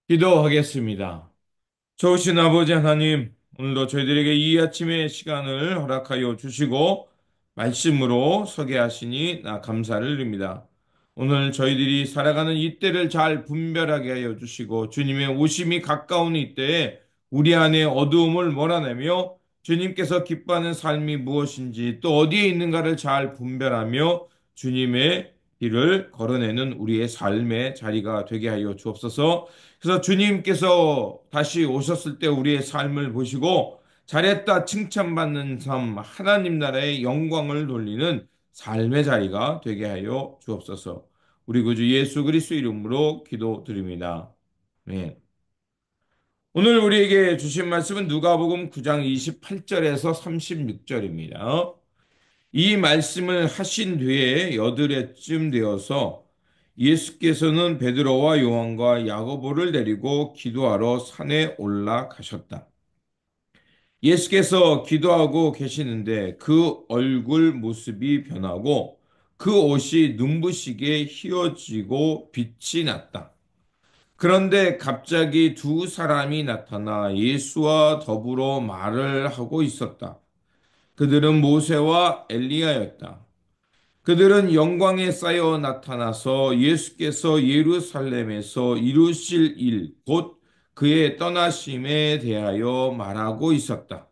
기도하겠습니다. 좋으신 아버지 하나님, 오늘도 저희들에게 이 아침의 시간을 허락하여 주시고, 말씀으로 서게 하시니 나 감사를 드립니다. 오늘 저희들이 살아가는 이때를 잘 분별하게 하여 주시고, 주님의 오심이 가까운 이때에 우리 안에 어두움을 몰아내며, 주님께서 기뻐하는 삶이 무엇인지 또 어디에 있는가를 잘 분별하며, 주님의 길을 걸어내는 우리의 삶의 자리가 되게 하여 주옵소서. 그래서 주님께서 다시 오셨을 때 우리의 삶을 보시고 잘했다 칭찬받는 삶, 하나님 나라의 영광을 돌리는 삶의 자리가 되게 하여 주옵소서. 우리 구주 예수 그리스도 이름으로 기도드립니다. 네. 오늘 우리에게 주신 말씀은 누가복음 9장 28절에서 36절입니다. 이 말씀을 하신 뒤에 여드레쯤 되어서 예수께서는 베드로와 요한과 야고보를 데리고 기도하러 산에 올라가셨다. 예수께서 기도하고 계시는데 그 얼굴 모습이 변하고 그 옷이 눈부시게 휘어지고 빛이 났다. 그런데 갑자기 두 사람이 나타나 예수와 더불어 말을 하고 있었다. 그들은 모세와 엘리야였다. 그들은 영광에 쌓여 나타나서 예수께서 예루살렘에서 이루실 일, 곧 그의 떠나심에 대하여 말하고 있었다.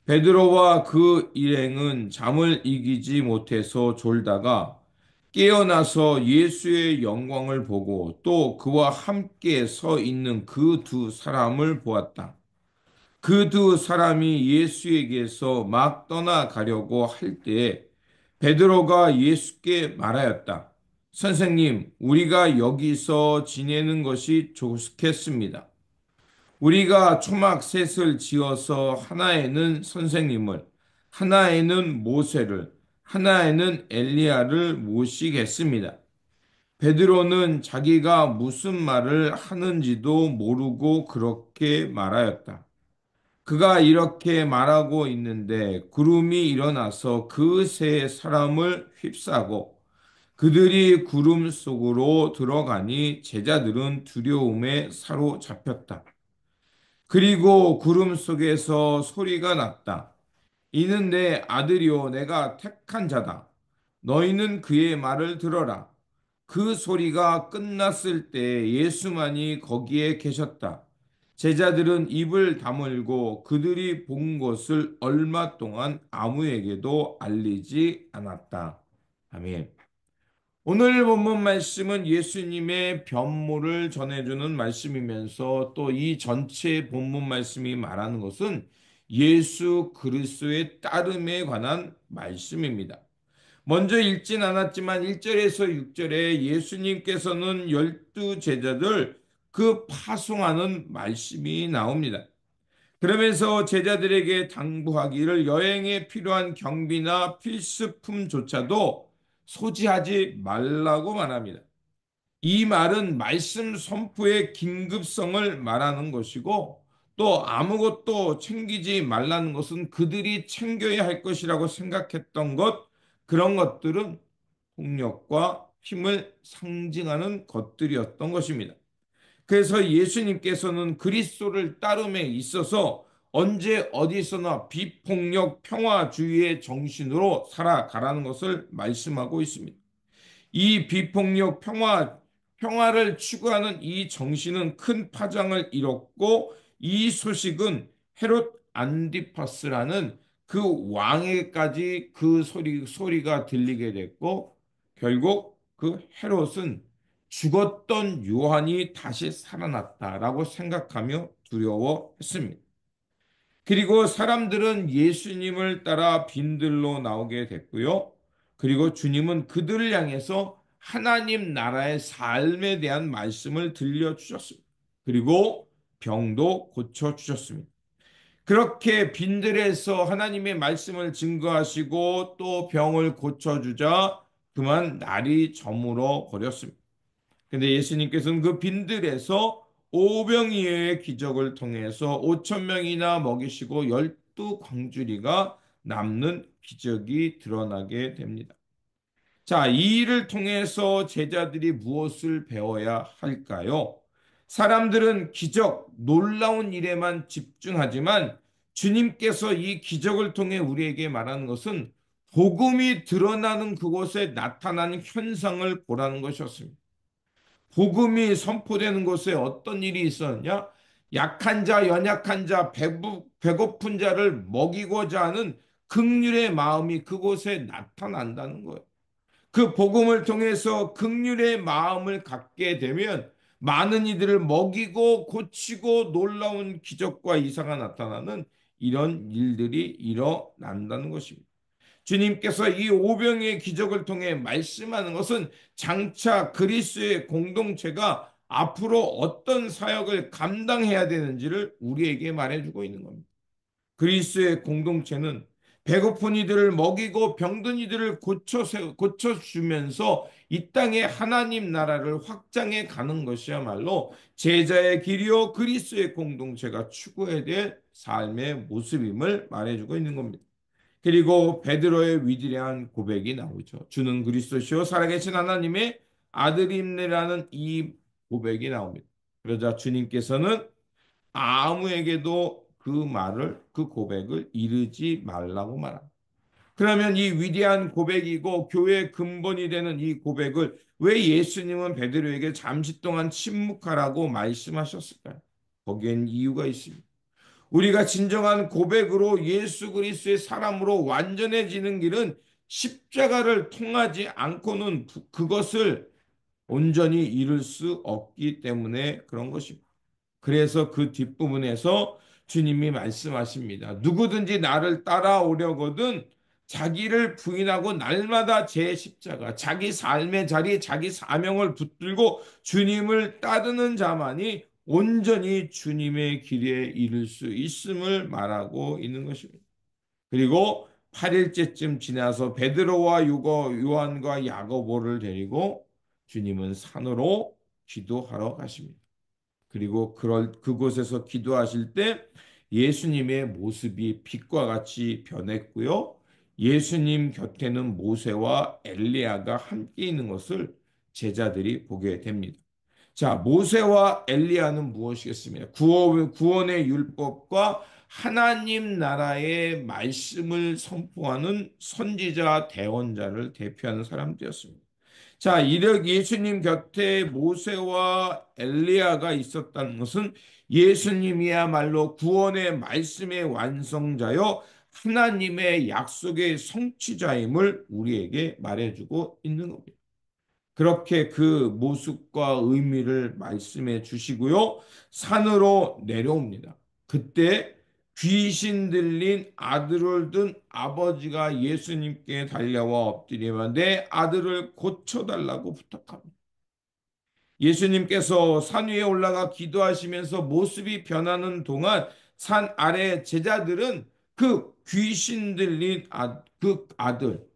베드로와 그 일행은 잠을 이기지 못해서 졸다가 깨어나서 예수의 영광을 보고 또 그와 함께 서 있는 그 두 사람을 보았다. 그 두 사람이 예수에게서 막 떠나가려고 할 때에 베드로가 예수께 말하였다. 선생님, 우리가 여기서 지내는 것이 좋겠습니다. 우리가 초막 셋을 지어서 하나에는 선생님을, 하나에는 모세를, 하나에는 엘리야를 모시겠습니다. 베드로는 자기가 무슨 말을 하는지도 모르고 그렇게 말하였다. 그가 이렇게 말하고 있는데 구름이 일어나서 그 세 사람을 휩싸고 그들이 구름 속으로 들어가니 제자들은 두려움에 사로잡혔다. 그리고 구름 속에서 소리가 났다. 이는 내 아들이요 내가 택한 자다. 너희는 그의 말을 들어라. 그 소리가 끝났을 때 예수만이 거기에 계셨다. 제자들은 입을 다물고 그들이 본 것을 얼마 동안 아무에게도 알리지 않았다. 아멘. 오늘 본문 말씀은 예수님의 변모를 전해주는 말씀이면서 또 이 전체 본문 말씀이 말하는 것은 예수 그리스도의 따름에 관한 말씀입니다. 먼저 읽진 않았지만 1절에서 6절에 예수님께서는 열두 제자들 그 파송하는 말씀이 나옵니다. 그러면서 제자들에게 당부하기를 여행에 필요한 경비나 필수품조차도 소지하지 말라고 말합니다. 이 말은 말씀 선포의 긴급성을 말하는 것이고 또 아무것도 챙기지 말라는 것은 그들이 챙겨야 할 것이라고 생각했던 것, 그런 것들은 폭력과 힘을 상징하는 것들이었던 것입니다. 그래서 예수님께서는 그리스도를 따름에 있어서 언제 어디서나 비폭력 평화주의의 정신으로 살아가라는 것을 말씀하고 있습니다. 이 비폭력 평화를 추구하는 이 정신은 큰 파장을 일었고 이 소식은 헤롯 안디파스라는 그 왕에까지 그 소리가 들리게 됐고 결국 그 헤롯은 죽었던 요한이 다시 살아났다라고 생각하며 두려워했습니다. 그리고 사람들은 예수님을 따라 빈들로 나오게 됐고요. 그리고 주님은 그들을 향해서 하나님 나라의 삶에 대한 말씀을 들려주셨습니다. 그리고 병도 고쳐주셨습니다. 그렇게 빈들에서 하나님의 말씀을 증거하시고 또 병을 고쳐주자 그만 날이 저물어 버렸습니다. 근데 예수님께서는 그 빈들에서 오병이어의 기적을 통해서 5천 명이나 먹이시고 열두 광주리가 남는 기적이 드러나게 됩니다. 자, 이 일을 통해서 제자들이 무엇을 배워야 할까요? 사람들은 기적, 놀라운 일에만 집중하지만 주님께서 이 기적을 통해 우리에게 말하는 것은 복음이 드러나는 그곳에 나타나는 현상을 보라는 것이었습니다. 복음이 선포되는 곳에 어떤 일이 있었냐? 약한 자, 연약한 자, 배고픈 자를 먹이고자 하는 긍휼의 마음이 그곳에 나타난다는 거예요. 그 복음을 통해서 긍휼의 마음을 갖게 되면 많은 이들을 먹이고 고치고 놀라운 기적과 이사가 나타나는 이런 일들이 일어난다는 것입니다. 주님께서 이 오병의 기적을 통해 말씀하는 것은 장차 그리스도의 공동체가 앞으로 어떤 사역을 감당해야 되는지를 우리에게 말해주고 있는 겁니다. 그리스도의 공동체는 배고픈 이들을 먹이고 병든 이들을 고쳐주면서 이 땅에 하나님 나라를 확장해 가는 것이야말로 제자의 길이요 그리스도의 공동체가 추구해야 될 삶의 모습임을 말해주고 있는 겁니다. 그리고 베드로의 위대한 고백이 나오죠. 주는 그리스도시요 살아계신 하나님의 아들임이라는 이 고백이 나옵니다. 그러자 주님께서는 아무에게도 그 고백을 이르지 말라고 말합니다. 그러면 이 위대한 고백이고 교회의 근본이 되는 이 고백을 왜 예수님은 베드로에게 잠시 동안 침묵하라고 말씀하셨을까요? 거기엔 이유가 있습니다. 우리가 진정한 고백으로 예수 그리스도의 사람으로 완전해지는 길은 십자가를 통하지 않고는 그것을 온전히 이룰 수 없기 때문에 그런 것입니다. 그래서 그 뒷부분에서 주님이 말씀하십니다. 누구든지 나를 따라오려거든 자기를 부인하고 날마다 제 십자가, 자기 삶의 자리, 자기 사명을 붙들고 주님을 따르는 자만이 온전히 주님의 길에 이를 수 있음을 말하고 있는 것입니다. 그리고 8일째쯤 지나서 베드로와 요한과 야고보를 데리고 주님은 산으로 기도하러 가십니다. 그리고 그곳에서 기도하실 때 예수님의 모습이 빛과 같이 변했고요. 예수님 곁에는 모세와 엘리야가 함께 있는 것을 제자들이 보게 됩니다. 자, 모세와 엘리야는 무엇이겠습니까? 구원의 율법과 하나님 나라의 말씀을 선포하는 선지자 대언자를 대표하는 사람들이었습니다. 자, 이력 예수님 곁에 모세와 엘리야가 있었다는 것은 예수님이야말로 구원의 말씀의 완성자요 하나님의 약속의 성취자임을 우리에게 말해주고 있는 겁니다. 그렇게 그 모습과 의미를 말씀해 주시고요. 산으로 내려옵니다. 그때 귀신 들린 아들을 둔 아버지가 예수님께 달려와 엎드리며 내 아들을 고쳐달라고 부탁합니다. 예수님께서 산 위에 올라가 기도하시면서 모습이 변하는 동안 산 아래 제자들은 그 귀신 들린 그 아들,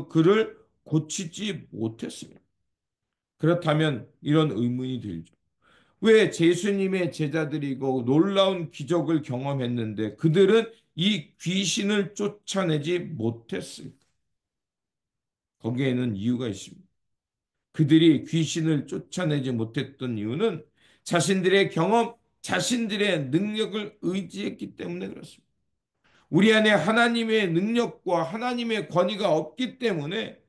그를 고치지 못했습니다. 그렇다면 이런 의문이 들죠. 왜 예수님의 제자들이고 놀라운 기적을 경험했는데 그들은 이 귀신을 쫓아내지 못했을까? 거기에는 이유가 있습니다. 그들이 귀신을 쫓아내지 못했던 이유는 자신들의 경험, 자신들의 능력을 의지했기 때문에 그렇습니다. 우리 안에 하나님의 능력과 하나님의 권위가 없기 때문에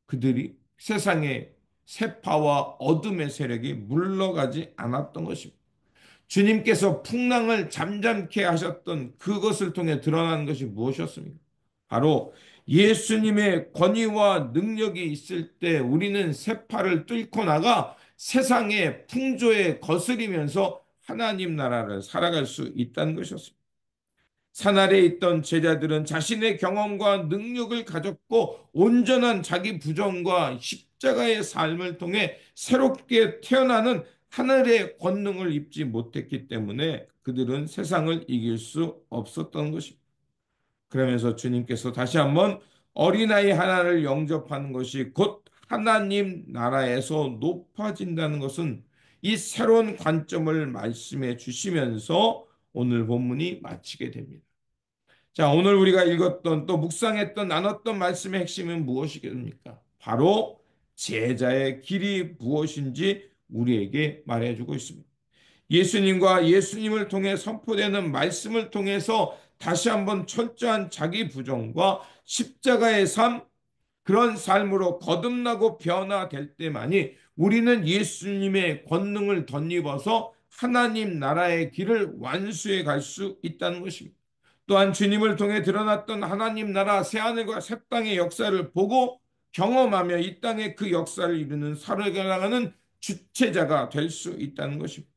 그들이 세상의 세파와 어둠의 세력이 물러가지 않았던 것입니다. 주님께서 풍랑을 잠잠케 하셨던 그것을 통해 드러나는 것이 무엇이었습니까? 바로 예수님의 권위와 능력이 있을 때 우리는 세파를 뚫고 나가 세상의 풍조에 거스리면서 하나님 나라를 살아갈 수 있다는 것이었습니다. 산 아래에 있던 제자들은 자신의 경험과 능력을 가졌고 온전한 자기 부정과 십자가의 삶을 통해 새롭게 태어나는 하늘의 권능을 입지 못했기 때문에 그들은 세상을 이길 수 없었던 것입니다. 그러면서 주님께서 다시 한번 어린아이 하나를 영접하는 것이 곧 하나님 나라에서 높아진다는 것은 이 새로운 관점을 말씀해 주시면서 오늘 본문이 마치게 됩니다. 자, 오늘 우리가 읽었던 또 묵상했던 나눴던 말씀의 핵심은 무엇이겠습니까? 바로 제자의 길이 무엇인지 우리에게 말해주고 있습니다. 예수님과 예수님을 통해 선포되는 말씀을 통해서 다시 한번 철저한 자기 부정과 십자가의 삶, 그런 삶으로 거듭나고 변화될 때만이 우리는 예수님의 권능을 덧입어서 하나님 나라의 길을 완수해 갈 수 있다는 것입니다. 또한 주님을 통해 드러났던 하나님 나라 새하늘과 새 땅의 역사를 보고 경험하며 이 땅에 그 역사를 이루는 살아가는 주체자가 될 수 있다는 것입니다.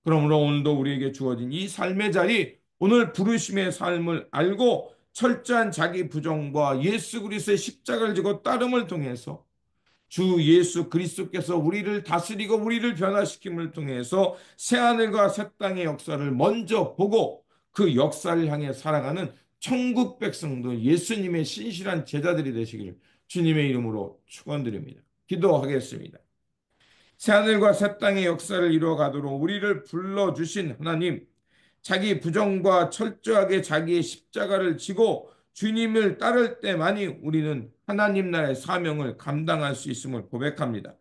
그러므로 오늘도 우리에게 주어진 이 삶의 자리, 오늘 부르심의 삶을 알고 철저한 자기 부정과 예수 그리스도의 십자가를 지고 따름을 통해서 주 예수 그리스도께서 우리를 다스리고 우리를 변화시킴을 통해서 새하늘과 새 땅의 역사를 먼저 보고 그 역사를 향해 살아가는 천국 백성도 예수님의 신실한 제자들이 되시기를 주님의 이름으로 축원드립니다. 기도하겠습니다. 새하늘과 새 땅의 역사를 이루어가도록 우리를 불러주신 하나님, 자기 부정과 철저하게 자기의 십자가를 지고 주님을 따를 때만이 우리는 하나님 나라의 사명을 감당할 수 있음을 고백합니다.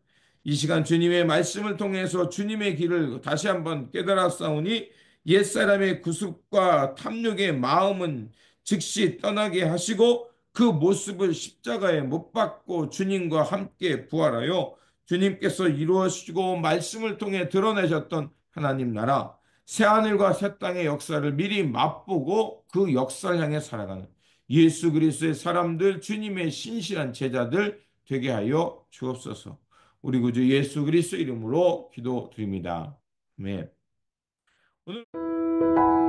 이 시간 주님의 말씀을 통해서 주님의 길을 다시 한번 깨달았사오니 옛사람의 구습과 탐욕의 마음은 즉시 떠나게 하시고 그 모습을 십자가에 못 박고 주님과 함께 부활하여 주님께서 이루어주시고 말씀을 통해 드러내셨던 하나님 나라, 새하늘과 새 땅의 역사를 미리 맛보고 그 역사를 향해 살아가는 예수 그리스도의 사람들, 주님의 신실한 제자들 되게 하여 주옵소서. 우리 구주 예수 그리스도 이름으로 기도드립니다. 아멘. 오늘